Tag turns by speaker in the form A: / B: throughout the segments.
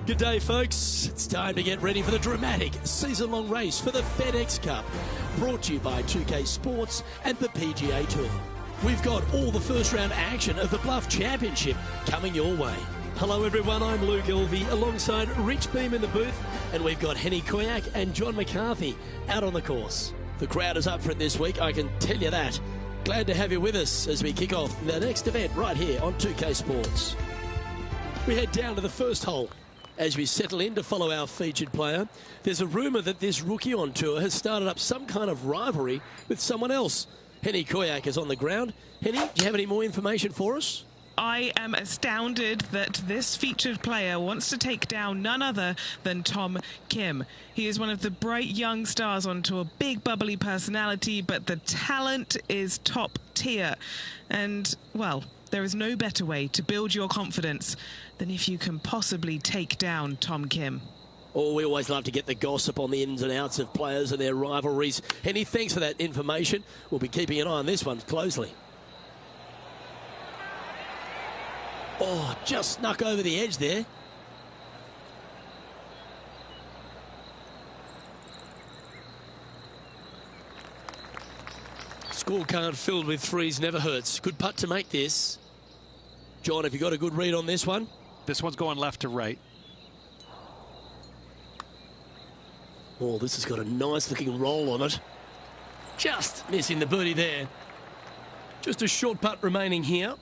A: Good day, folks. It's time to get ready for the dramatic season-long race for the FedEx Cup, brought to you by 2K Sports and the PGA Tour. We've got all the first-round action of the Bluff Championship coming your way. Hello, everyone. I'm Luke Elvey, alongside Rich Beam in the booth, and we've got Henny Koyak and John McCarthy out on the course. The crowd is up for it this week, I can tell you that. Glad to have you with us as we kick off the next event right here on 2K Sports. We head down to the first hole. As we settle in to follow our featured player, there's a rumour that this rookie on tour has started up some kind of rivalry with someone else. Henny Koyak is on the ground. Henny, do you have any more information for us?
B: I am astounded that this featured player wants to take down none other than Tom Kim. He is one of the bright young stars on tour, big bubbly personality, but the talent is top tier. And, well, there is no better way to build your confidence than if you can possibly take down Tom Kim.
A: Oh, we always love to get the gossip on the ins and outs of players and their rivalries. Henny, thanks for that information. We'll be keeping an eye on this one closely. Oh, just snuck over the edge there. Scorecard filled with threes never hurts. Good putt to make this. John, have you got a good read on this one?
C: This one's going left to right.
A: Oh, this has got a nice looking roll on it. Just missing the birdie there. Just a short putt remaining here.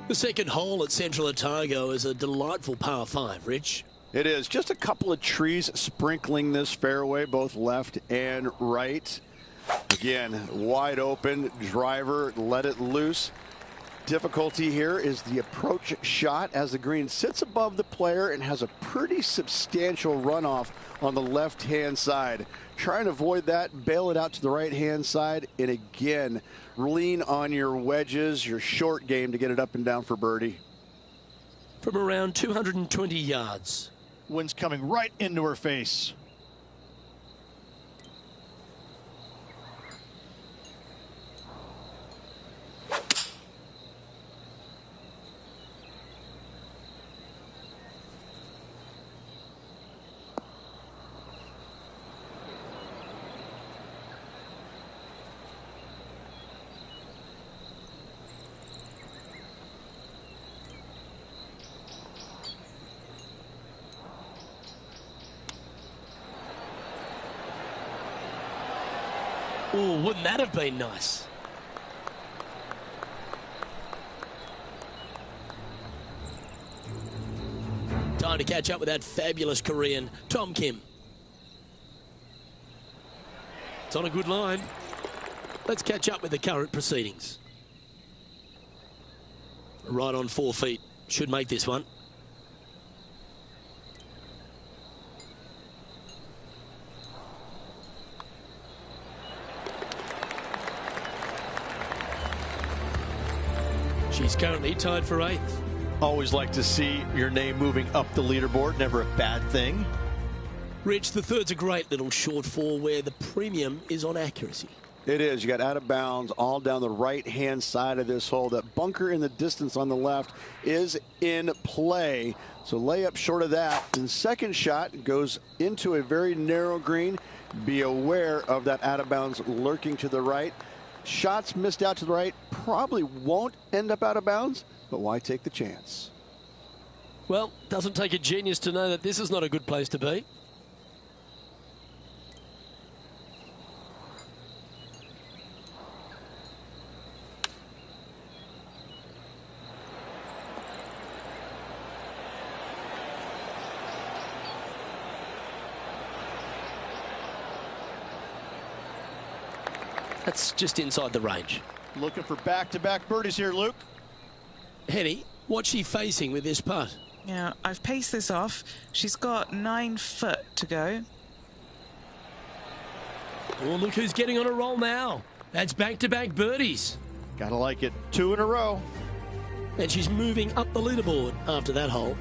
A: The second hole at Central Otago is a delightful par 5, Rich.
D: It is. Just a couple of trees sprinkling this fairway, both left and right. Again, wide open, driver, let it loose. Difficulty here is the approach shot as the green sits above the player and has a pretty substantial runoff on the left-hand side. Trying to avoid that, bail it out to the right-hand side, and again, lean on your wedges, your short game to get it up and down for birdie.
A: From around 220 yards.
E: Wind's coming right into her face.
A: Oh, wouldn't that have been nice? Time to catch up with that fabulous Korean, Tom Kim. It's on a good line. Let's catch up with the current proceedings. Right on 4 feet. Should make this one. She's currently tied for 8th.
E: Always like to see your name moving up the leaderboard. Never a bad thing.
A: Rich, the third's a great little short 4 where the premium is on accuracy.
D: It is. You got out of bounds all down the right-hand side of this hole. That bunker in the distance on the left is in play. So lay up short of that. And second shot goes into a very narrow green. Be aware of that out of bounds lurking to the right. Shots missed out to the right probably won't end up out of bounds, but why take the chance?
A: Well, doesn't take a genius to know that this is not a good place to be. That's just inside the range.
E: Looking for back-to-back birdies here, Luke.
A: Henny, what's she facing with this putt?
B: Yeah, I've paced this off. She's got 9 foot to go.
A: Oh, look who's getting on a roll now. That's back-to-back birdies.
E: Gotta like it. 2 in a row.
A: And she's moving up the leaderboard after that hole.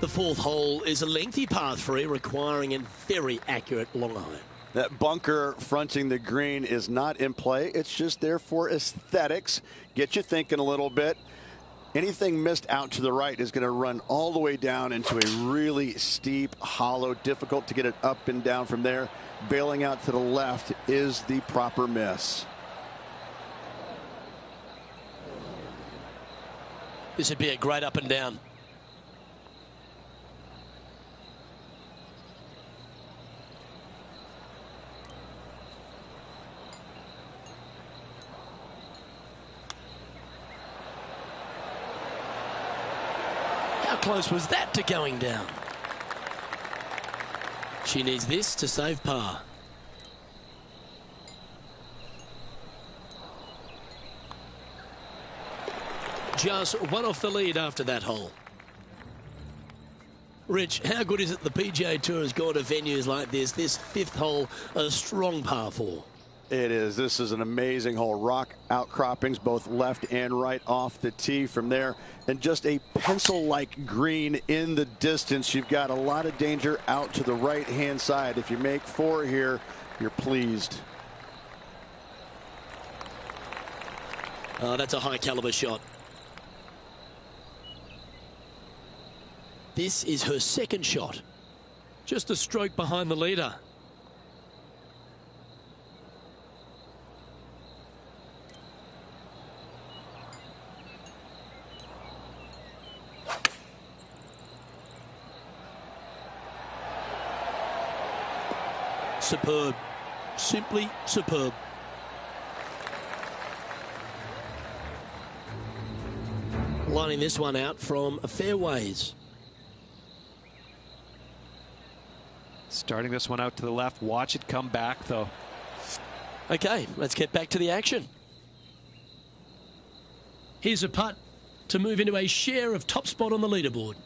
A: The fourth hole is a lengthy par 3 requiring a very accurate long iron.
D: That bunker fronting the green is not in play. It's just there for aesthetics. Get you thinking a little bit. Anything missed out to the right is going to run all the way down into a really steep hollow, difficult to get it up and down from there. Bailing out to the left is the proper miss.
A: This would be a great up and down. How close was that to going down? She needs this to save par. Just one off the lead after that hole. Rich, how good is it the PGA Tour has gone to venues like this? This fifth hole, a strong par 4.
D: It is. This is an amazing hole. Rock outcroppings both left and right off the tee from there. And just a pencil-like green in the distance. You've got a lot of danger out to the right-hand side. If you make 4 here, you're pleased.
A: Oh, that's a high-caliber shot. This is her second shot. Just a stroke behind the leader. Superb. Simply superb. Lining this one out from fairways.
C: Starting this one out to the left. Watch it come back, though.
A: Okay, let's get back to the action. Here's a putt to move into a share of top spot on the leaderboard.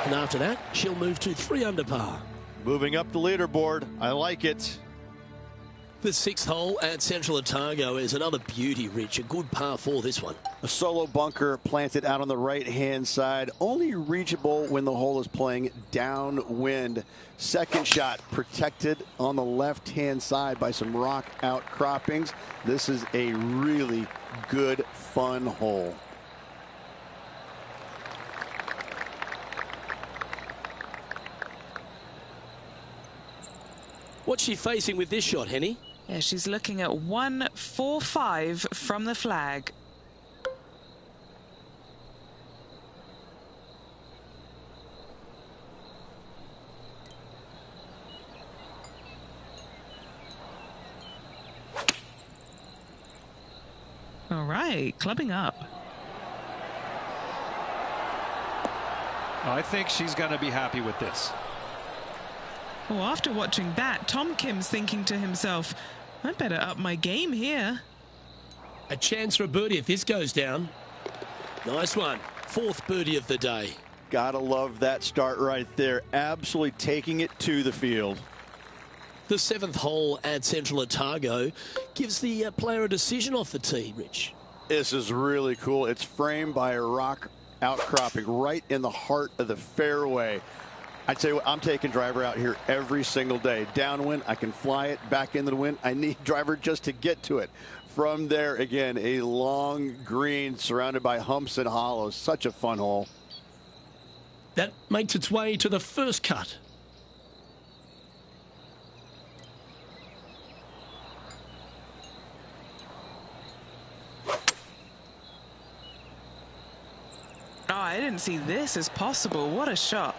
A: And after that, she'll move to 3 under par.
D: Moving up the leaderboard. I like it.
A: The 6th hole at Central Otago is another beauty, Rich. A good par 4, this one.
D: A solo bunker planted out on the right-hand side. Only reachable when the hole is playing downwind. Second shot protected on the left-hand side by some rock outcroppings. This is a really good, fun hole.
A: What's she facing with this shot, Henny?
B: Yeah, she's looking at 145 from the flag. All right, clubbing up.
C: I think she's going to be happy with this.
B: Well, after watching that, Tom Kim's thinking to himself, I better up my game here.
A: A chance for a birdie if this goes down. Nice one. 4th birdie of the day.
D: Gotta love that start right there. Absolutely taking it to the field.
A: The 7th hole at Central Otago gives the player a decision off the tee, Rich.
D: This is really cool. It's framed by a rock outcropping right in the heart of the fairway. I tell you what, I'm taking driver out here every single day. Downwind, I can fly it back into the wind. I need driver just to get to it. From there, again, a long green surrounded by humps and hollows. Such a fun hole.
A: That makes its way to the first cut.
B: Oh, I didn't see this as possible. What a shot.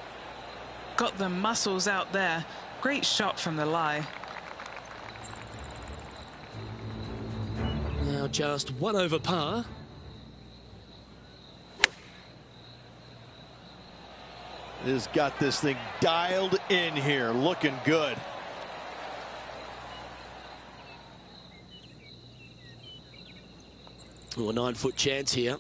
B: Got the muscles out there. Great shot from the lie.
A: Now just 1 over par.
E: Has got this thing dialed in here. Looking good.
A: Oh, a 9-foot chance here.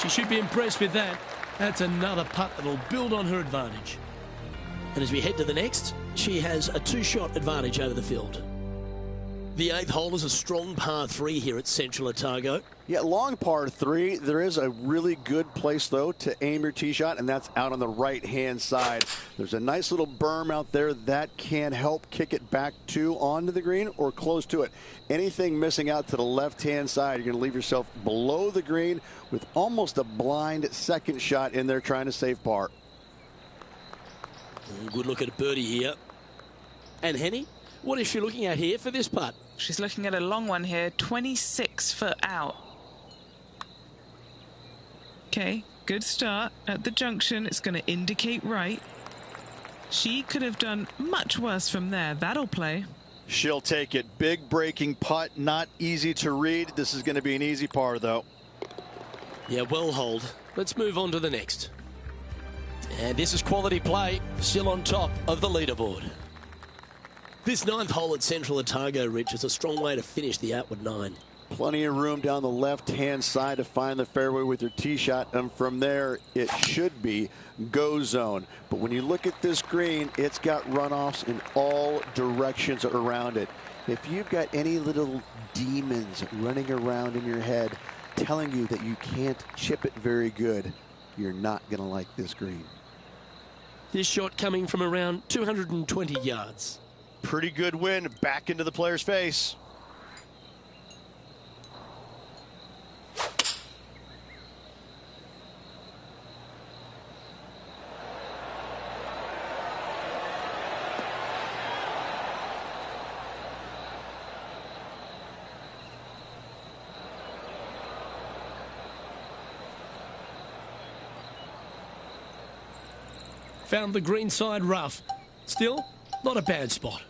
A: She should be impressed with that. That's another putt that'll build on her advantage. And as we head to the next, she has a 2-shot advantage over the field. The 8th hole is a strong par 3 here at Central Otago.
D: Yeah, long par 3. There is a really good place, though, to aim your tee shot, and that's out on the right-hand side. There's a nice little berm out there that can help kick it back to onto the green or close to it. Anything missing out to the left-hand side, you're going to leave yourself below the green with almost a blind second shot in there trying to save par.
A: Good look at a birdie here. And Henny, what is she looking at here for this putt?
B: She's looking at a long one here, 26 foot out. Okay, good start at the junction. It's going to indicate right. She could have done much worse from there. That'll play.
E: She'll take it. Big breaking putt, not easy to read. This is going to be an easy par, though.
A: Yeah, well hold. Let's move on to the next. And this is quality play, still on top of the leaderboard. This 9th hole at Central Otago, Rich, is a strong way to finish the outward 9.
D: Plenty of room down the left-hand side to find the fairway with your tee shot, and from there it should be go zone. But when you look at this green, it's got runoffs in all directions around it. If you've got any little demons running around in your head telling you that you can't chip it very good, you're not going to like this green.
A: This shot coming from around 220 yards.
E: Pretty good wind back into the player's face.
A: Found the green side rough. Still, not a bad spot.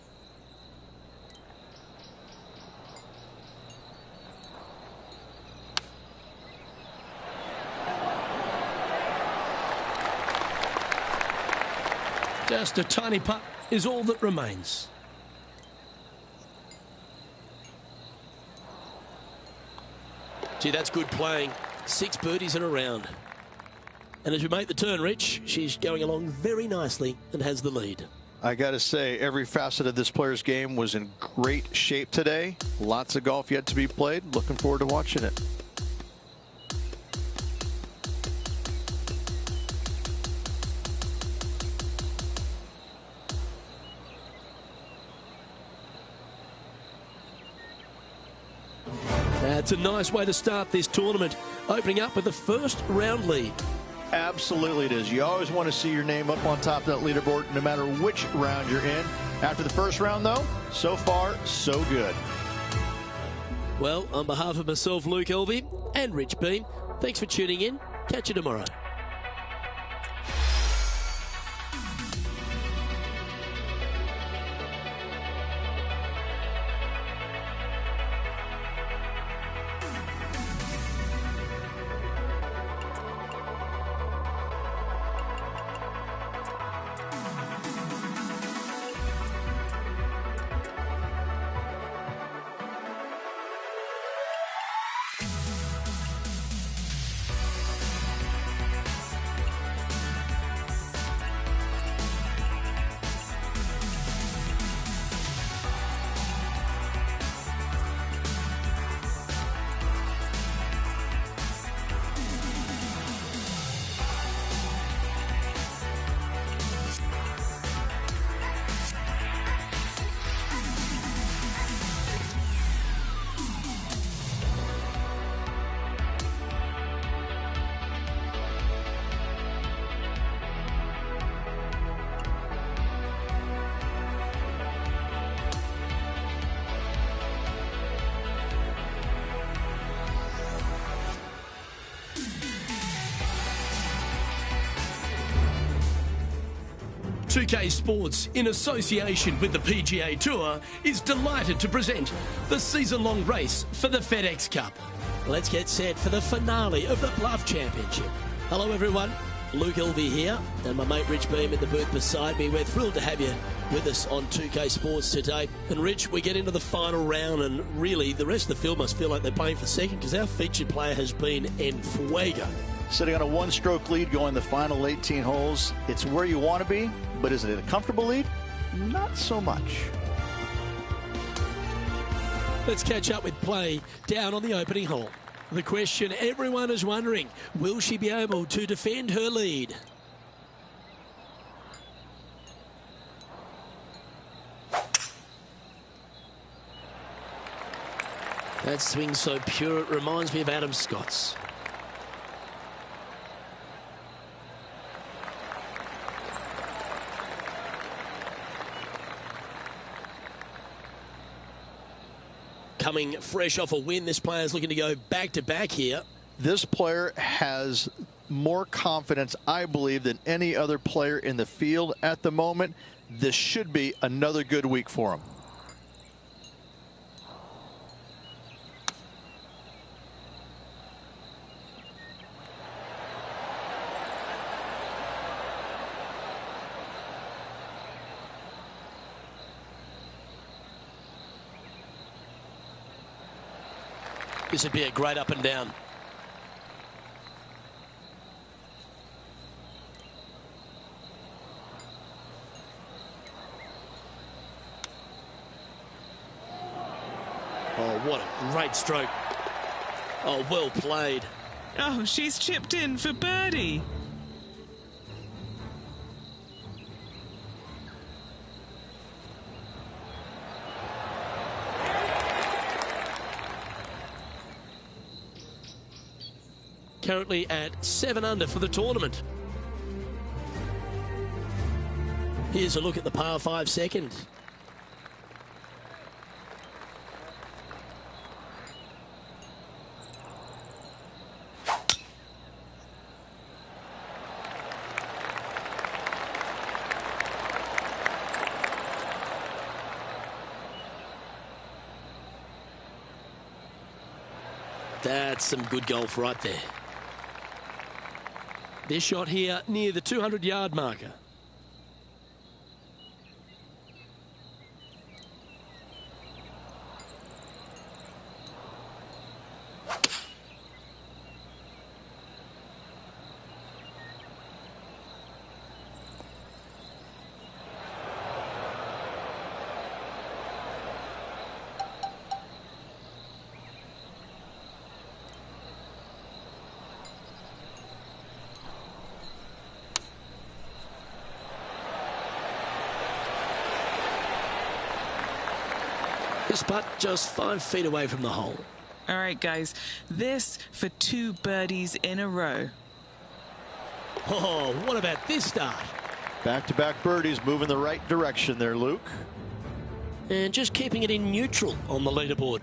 A: Just a tiny putt is all that remains. Gee, that's good playing. 6 birdies in a round. And as we make the turn, Rich, she's going along very nicely and has the lead.
E: I got to say, every facet of this player's game was in great shape today. Lots of golf yet to be played. Looking forward to watching it.
A: That's a nice way to start this tournament, opening up with the first round lead.
E: Absolutely it is. You always want to see your name up on top of that leaderboard, no matter which round you're in. After the first round, though, so far, so good.
A: Well, on behalf of myself, Luke Elvey, and Rich Beam, thanks for tuning in. Catch you tomorrow. PGA Sports, in association with the PGA Tour, is delighted to present the season-long race for the FedEx Cup. Let's get set for the finale of the Bluff Championship. Hello everyone, Luke Elvey here, and my mate Rich Beam in the booth beside me. We're thrilled to have you with us on 2K Sports today. And Rich, we get into the final round, and really the rest of the field must feel like they're playing for second, because our featured player has been en fuego.
E: sitting on a one-stroke lead going the final 18 holes. It's where you want to be, but is it a comfortable lead? Not so much.
A: Let's catch up with play down on the opening hole. The question everyone is wondering, will she be able to defend her lead? That swing so pure, it reminds me of Adam Scott's. Coming fresh off a win, this player's looking to go back-to-back here.
E: This player has more confidence, I believe, than any other player in the field at the moment. This should be another good week for him.
A: This would be a great up and down. Oh, what a great stroke. Oh, well played.
B: Oh, she's chipped in for birdie.
A: Currently at 7 under for the tournament. Here's a look at the par 5 second. That's some good golf right there. This shot here near the 200-yard marker. This putt just 5 feet away from the hole.
B: All right, guys, this for 2 birdies in a row.
A: Oh, what about this start?
E: Back-to-back birdies moving the right direction there, Luke.
A: And just keeping it in neutral on the leaderboard.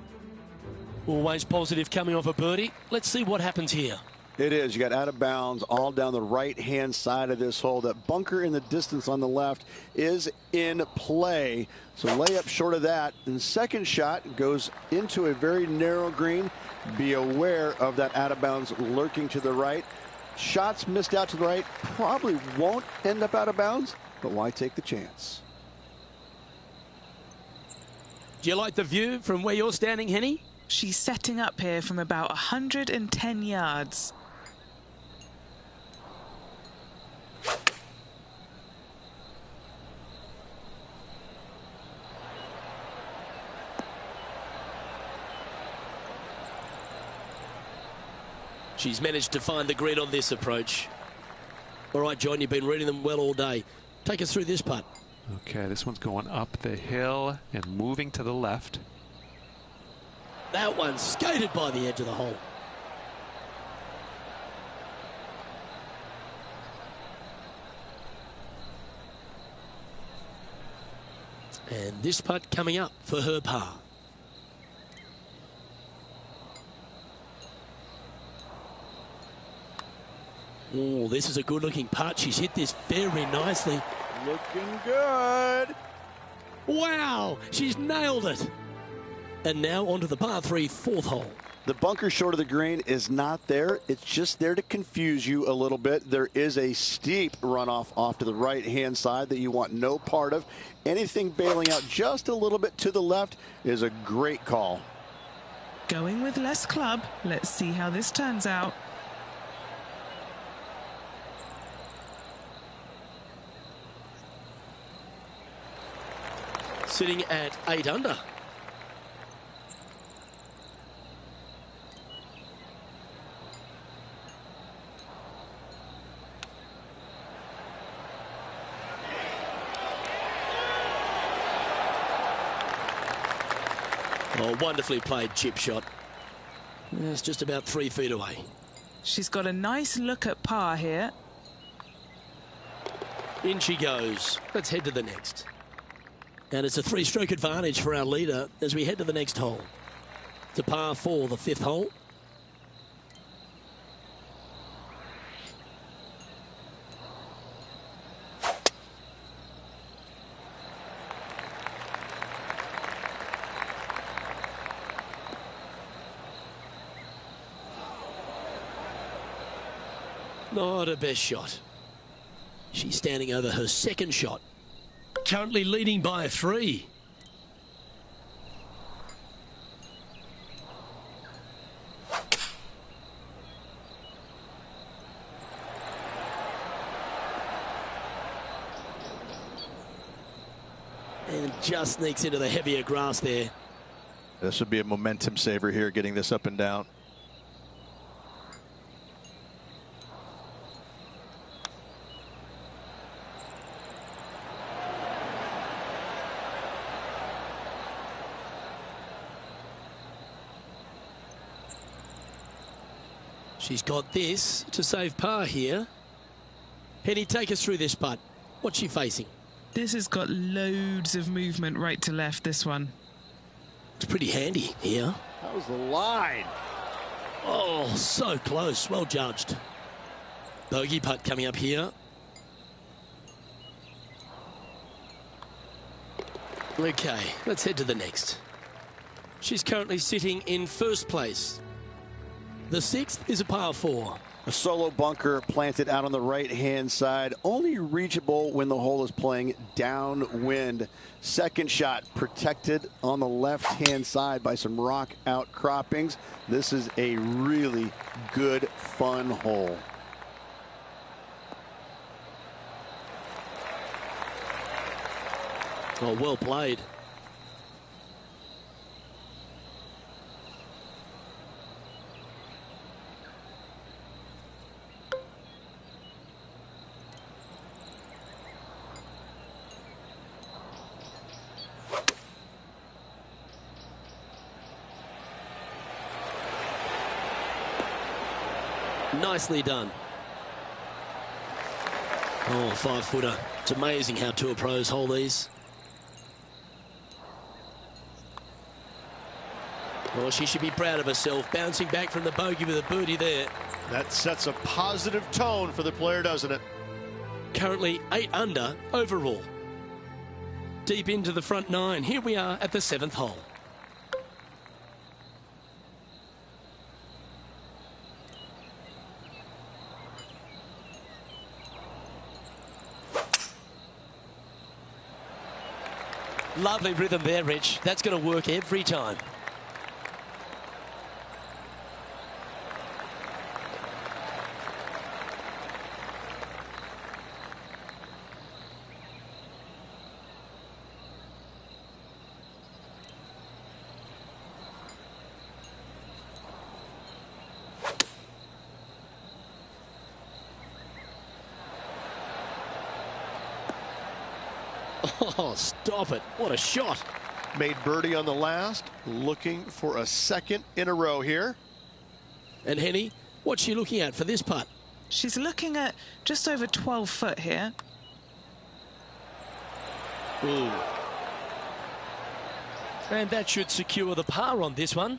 A: Always positive coming off a birdie. Let's see what happens here.
D: It is. You got out of bounds all down the right-hand side of this hole. That bunker in the distance on the left is in play. So layup short of that. And second shot goes into a very narrow green. Be aware of that out of bounds lurking to the right. Shots missed out to the right probably won't end up out of bounds, but why take the chance?
A: Do you like the view from where you're standing, Henny?
B: She's setting up here from about 110 yards.
A: She's managed to find the green on this approach. All right, John, you've been reading them well all day. Take us through this putt.
C: Okay, this one's going up the hill and moving to the left.
A: That one skated by the edge of the hole. And this putt coming up for her par. Oh, this is a good-looking putt. She's hit this very nicely.
D: Looking good.
A: Wow, she's nailed it. And now onto the par 3 4th hole.
D: The bunker short of the green is not there. It's just there to confuse you a little bit. There is a steep runoff off to the right-hand side that you want no part of. Anything bailing out just a little bit to the left is a great call.
B: Going with less club. Let's see how this turns out.
A: sitting at 8 under. Oh, wonderfully played chip shot. It's just about 3 feet away.
B: She's got a nice look at par here.
A: In she goes. Let's head to the next. And it's a 3-stroke advantage for our leader as we head to the next hole. It's a par 4, the 5th hole. Not a best shot. She's standing over her second shot. Currently leading by 3. And just sneaks into the heavier grass there.
E: This would be a momentum saver here, getting this up and down.
A: She's got this to save par here. Penny, take us through this putt. What's she facing?
B: This has got loads of movement right to left, this one.
A: It's pretty handy here.
D: That was the line.
A: Oh, so close. Well judged. Bogey putt coming up here. Okay, let's head to the next. She's currently sitting in first place. The 6th is a par 4.
D: A solo bunker planted out on the right-hand side, only reachable when the hole is playing downwind. Second shot protected on the left-hand side by some rock outcroppings. This is a really good, fun hole.
A: Oh, well played. Nicely done. Oh, 5-footer. It's amazing how tour pros hold these. Well, she should be proud of herself, bouncing back from the bogey with a birdie there.
E: That sets a positive tone for the player, doesn't it?
A: Currently 8 under overall. Deep into the front 9. Here we are at the 7th hole. Lovely rhythm there, Rich. That's going to work every time. Oh, stop it. What a shot.
E: Made birdie on the last, looking for a second in a row here.
A: And Henny, what's she looking at for this putt?
B: She's looking at just over 12 foot here.
A: Ooh. And that should secure the par on this one.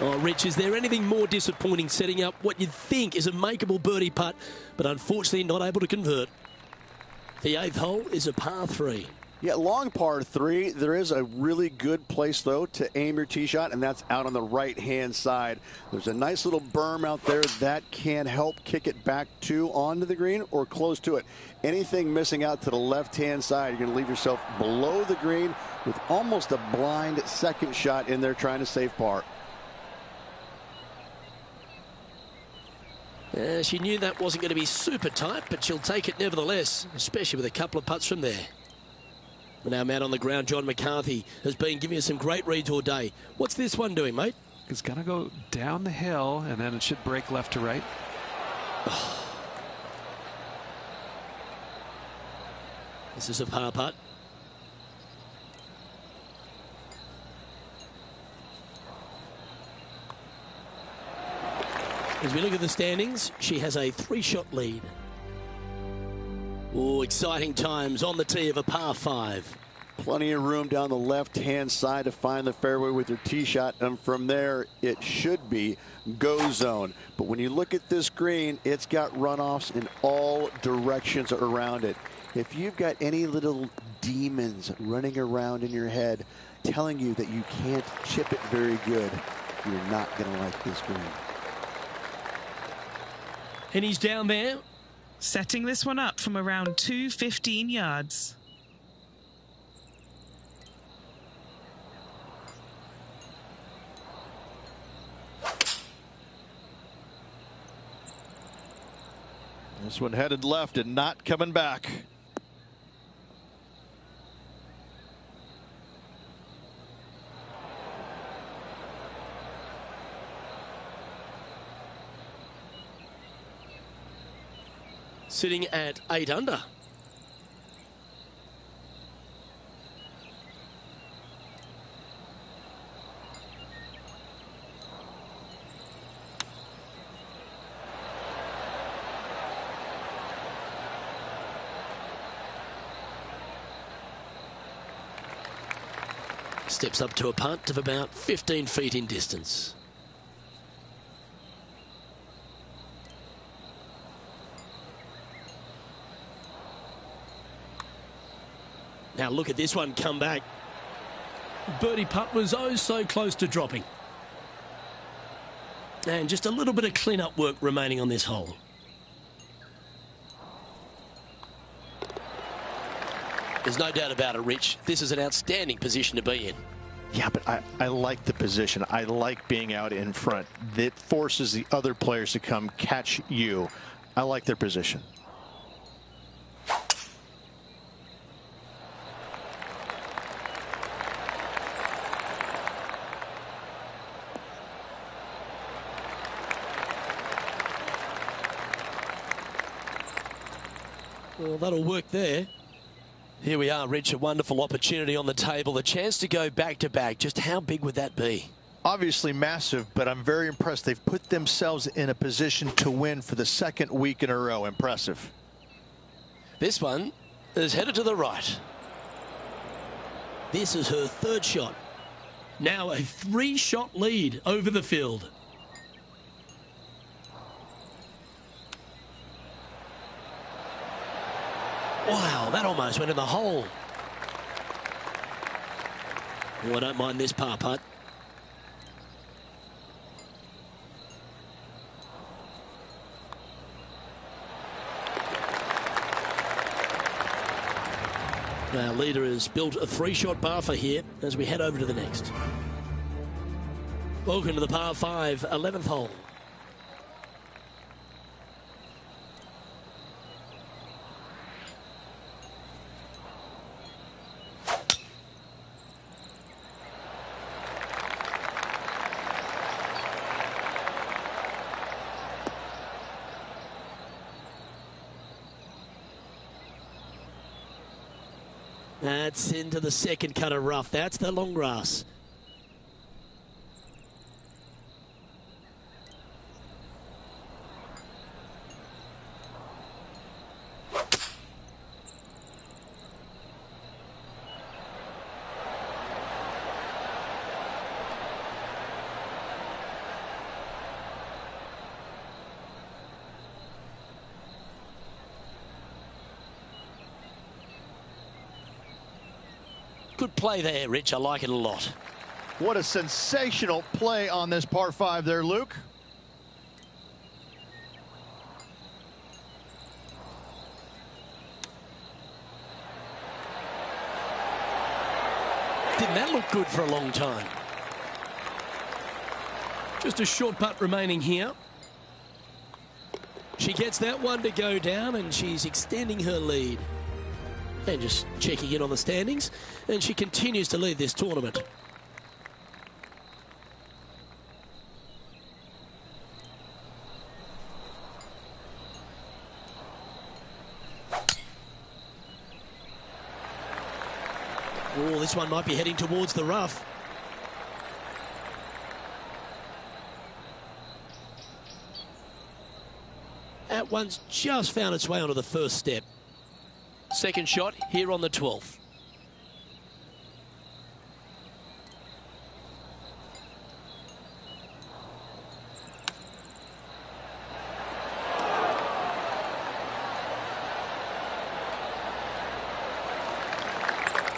A: Oh, Rich, is there anything more disappointing setting up what you'd think is a makeable birdie putt, but unfortunately not able to convert? The 8th hole is a par 3.
D: Yeah, long par 3. There is a really good place, though, to aim your tee shot, and that's out on the right-hand side. There's a nice little berm out there that can help kick it back to onto the green or close to it. Anything missing out to the left-hand side, you're going to leave yourself below the green with almost a blind second shot in there trying to save par.
A: She knew that wasn't going to be super tight, but she'll take it nevertheless, especially with a couple of putts from there. And our man on the ground, John McCarthy, has been giving us some great reads all day. What's this one doing, mate?
C: It's going to go down the hill, and then it should break left to right.
A: This is a par putt. As we look at the standings, she has a 3-shot lead. Oh, exciting times on the tee of a par 5.
D: Plenty of room down the left-hand side to find the fairway with her tee shot, and from there it should be go zone. But when you look at this green, it's got runoffs in all directions around it. If you've got any little demons running around in your head telling you that you can't chip it very good, you're not going to like this green.
A: And he's down there.
B: Setting this one up from around 215 yards.
E: This one headed left and not coming back.
A: Sitting at 8 under. Steps up to a putt of about 15 feet in distance. Now look at this one come back. Birdie putt was oh so close to dropping. And just a little bit of clean-up work remaining on this hole. There's no doubt about it, Rich. This is an outstanding position to be in.
E: Yeah, but I like the position. I like being out in front. That forces the other players to come catch you. I like their position.
A: Well, that'll work there. Here we are, Rich, a wonderful opportunity on the table. The chance to go back-to-back. Just how big would that be?
E: Obviously massive, but I'm very impressed. They've put themselves in a position to win for the second week in a row. Impressive.
A: This one is headed to the right. This is her 3rd shot. Now a 3-shot lead over the field. Wow, that almost went in the hole. Oh, I don't mind this par putt. Our leader has built a 3-shot bar for here as we head over to the next. Welcome to the par 5, 11th hole. That's into the second cut of rough. That's the long grass. Good play there, Rich. I like it a lot.
E: What a sensational play on this par 5 there, Luke.
A: Didn't that look good for a long time? Just a short putt remaining here. She gets that one to go down, and she's extending her lead. And just checking in on the standings, and she continues to lead this tournament. Oh, this one might be heading towards the rough. That one's just found its way onto the first step. Second shot here on the 12th.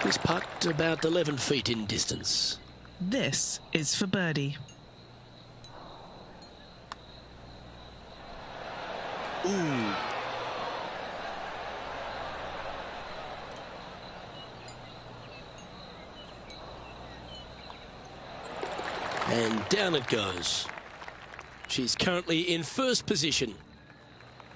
A: This putt about 11 feet in distance.
B: This is for birdie.
A: Ooh. And down it goes. She's currently in first position.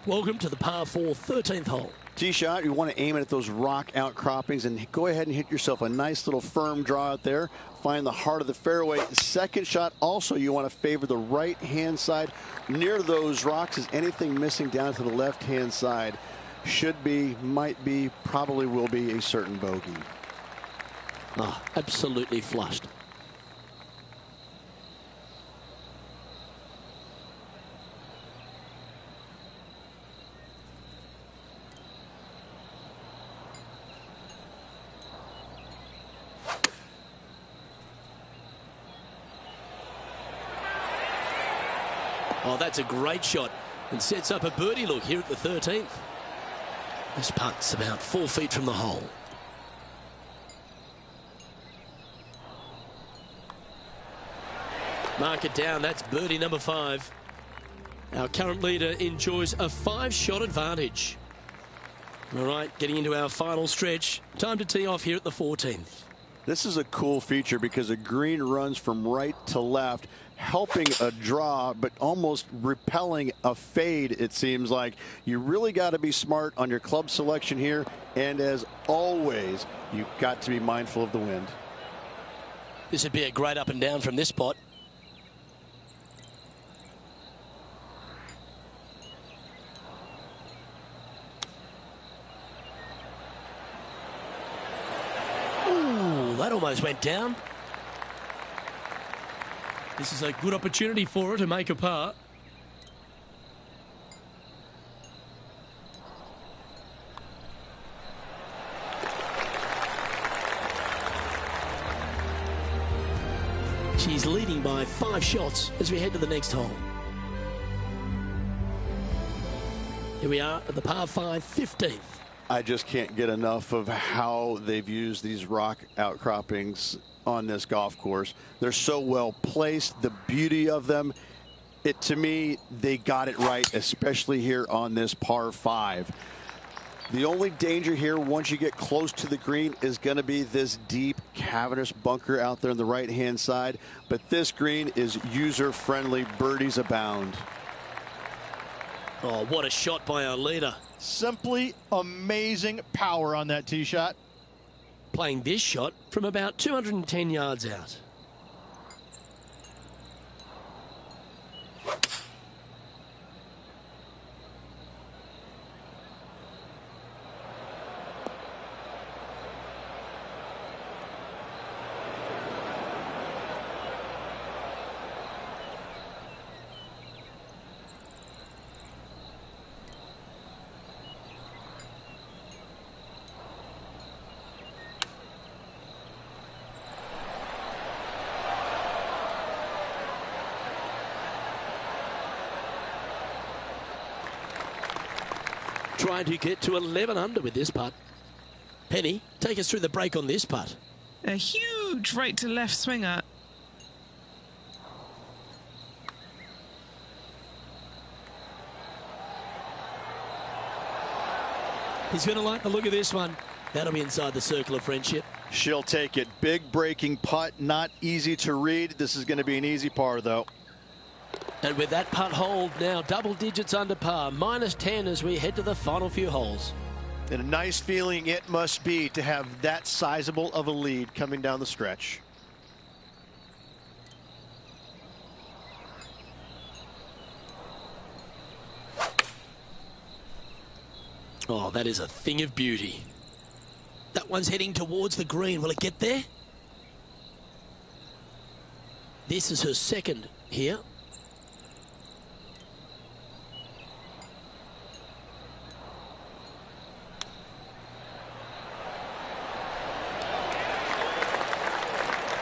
A: Welcome to the par 4 13th hole.
D: Tee shot, you want to aim it at those rock outcroppings and go ahead and hit yourself a nice little firm draw out there. Find the heart of the fairway. Second shot, also you want to favor the right-hand side. Near those rocks is anything missing down to the left-hand side. Should be, might be, probably will be a certain bogey.
A: Ah, absolutely flushed. Oh, that's a great shot and sets up a birdie look here at the 13th. This putt's about 4 feet from the hole. Mark it down. That's birdie number 5. Our current leader enjoys a 5-shot advantage. All right, getting into our final stretch. Time to tee off here at the 14th.
D: This is a cool feature because the green runs from right to left, helping a draw, but almost repelling a fade, it seems like. You really got to be smart on your club selection here, and as always, you've got to be mindful of the wind.
A: This would be a great up and down from this spot. That almost went down. This is a good opportunity for her to make a par. She's leading by 5 shots as we head to the next hole. Here we are at the par 5 15th.
D: I just can't get enough of how they've used these rock outcroppings on this golf course. They're so well placed, the beauty of them. To me, they got it right, especially here on this par 5. The only danger here once you get close to the green is going to be this deep cavernous bunker out there on the right-hand side. But this green is user-friendly. Birdies abound.
A: Oh, what a shot by our leader.
E: Simply amazing power on that tee shot.
A: Playing this shot from about 210 yards out. Trying to get to 11 under with this putt. Penny, take us through the break on this putt.
B: A huge right to left swinger.
A: He's going to like the look of this one. That'll be inside the circle of friendship.
D: She'll take it. Big breaking putt, not easy to read. This is going to be an easy par, though.
A: And with that putt hold now double digits under par, -10 as we head to the final few holes.
E: And a nice feeling it must be to have that sizable of a lead coming down the stretch.
A: Oh, that is a thing of beauty. That one's heading towards the green. Will it get there? This is her second here.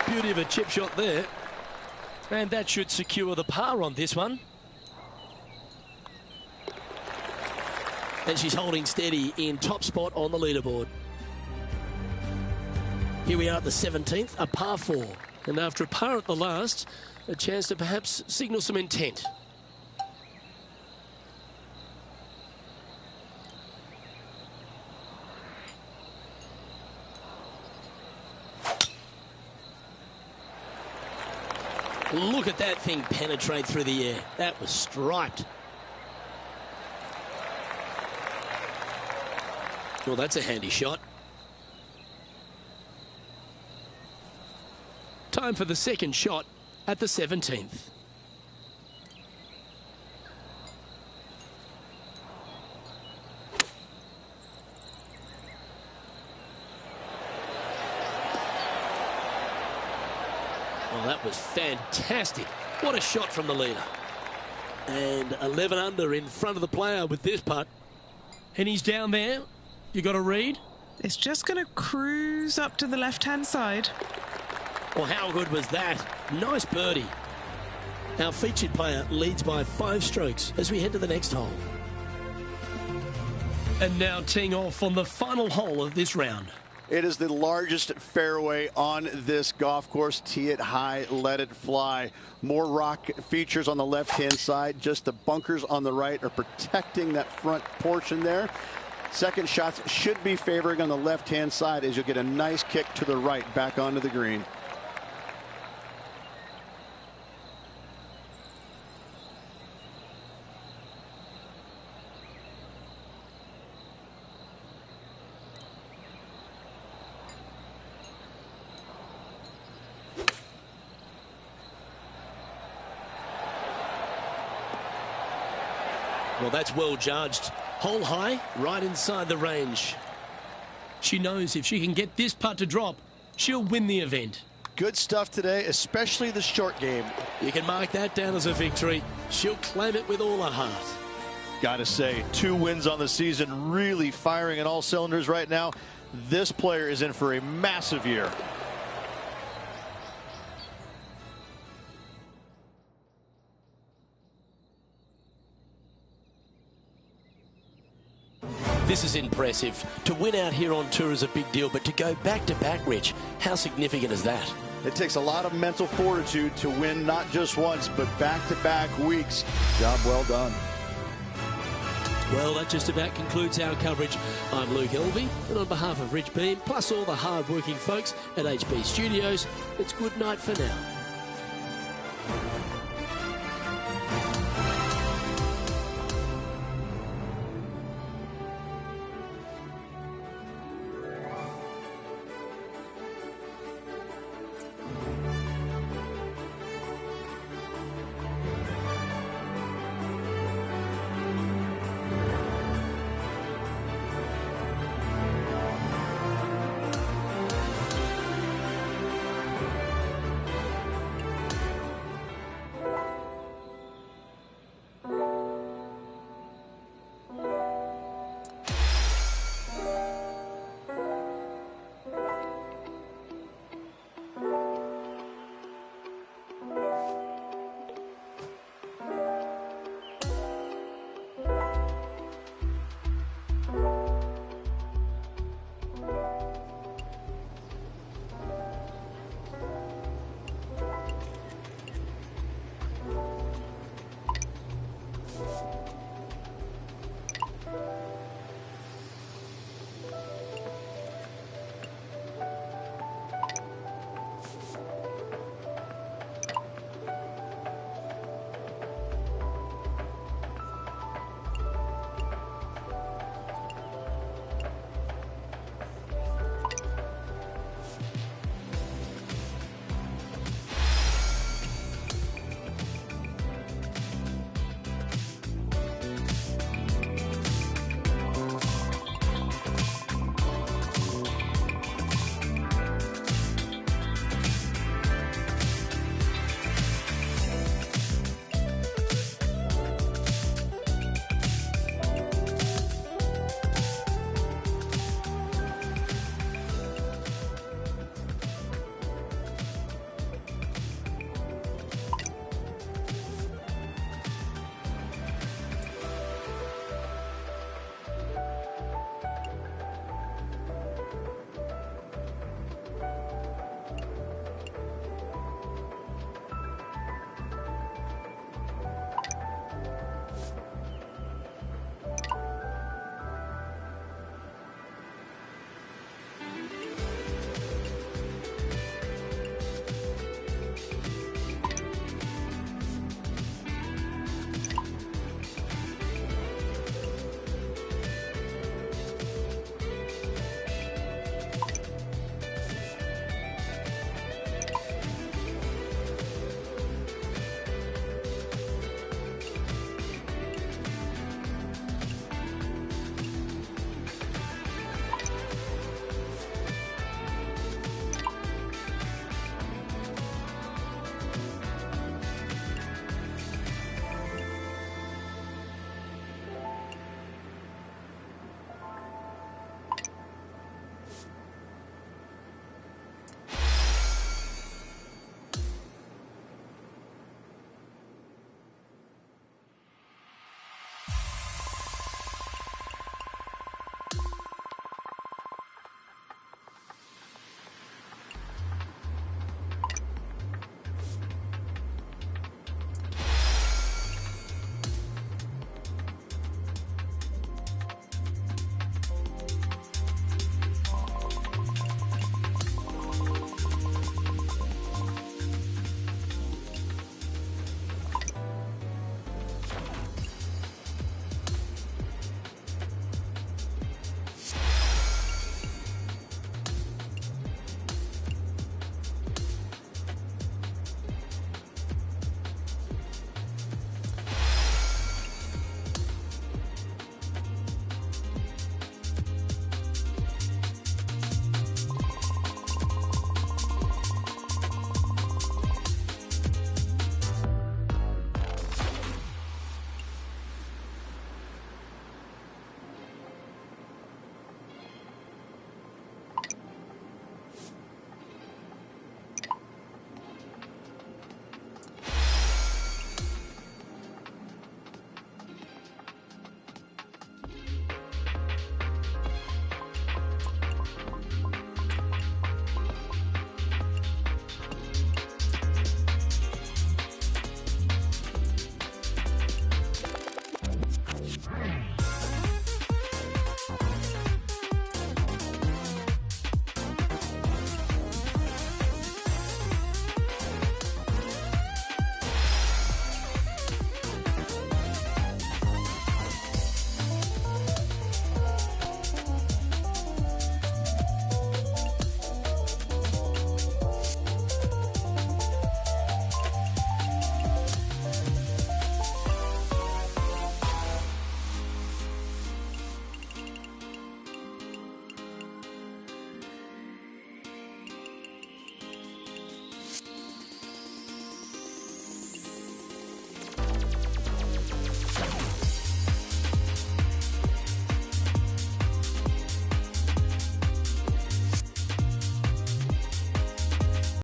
A: Beauty of a chip shot there. And that should secure the par on this one. And she's holding steady in top spot on the leaderboard. Here we are at the 17th, a par 4. And after a par at the last, a chance to perhaps signal some intent. Look at that thing penetrate through the air. That was striped. Well, that's a handy shot. Time for the second shot at the 17th. Well, that was fantastic. What a shot from the leader. And 11 under in front of the player with this putt. And he's down there. You got to read?
B: It's just going to cruise up to the left-hand side.
A: Well, how good was that? Nice birdie. Our featured player leads by 5 strokes as we head to the next hole. And now teeing off on the final hole of this round.
D: It is the largest fairway on this golf course. Tee it high, let it fly. More rock features on the left-hand side. Just the bunkers on the right are protecting that front portion there. Second shots should be favoring on the left-hand side as you'll get a nice kick to the right back onto the green.
A: Well, that's well judged. Hole high, right inside the range. She knows if she can get this putt to drop, she'll win the event.
E: Good stuff today, especially the short game.
A: You can mark that down as a victory. She'll claim it with all her heart.
E: Gotta say, 2 wins on the season, really firing on all cylinders right now. This player is in for a massive year.
A: This is impressive. To win out here on tour is a big deal, but to go back-to-back, Rich, how significant is that?
D: It takes a lot of mental fortitude to win not just once, but back-to-back weeks. Job well done.
A: Well, that just about concludes our coverage. I'm Luke Elvey, and on behalf of Rich Beam, plus all the hard-working folks at HB Studios, it's good night for now.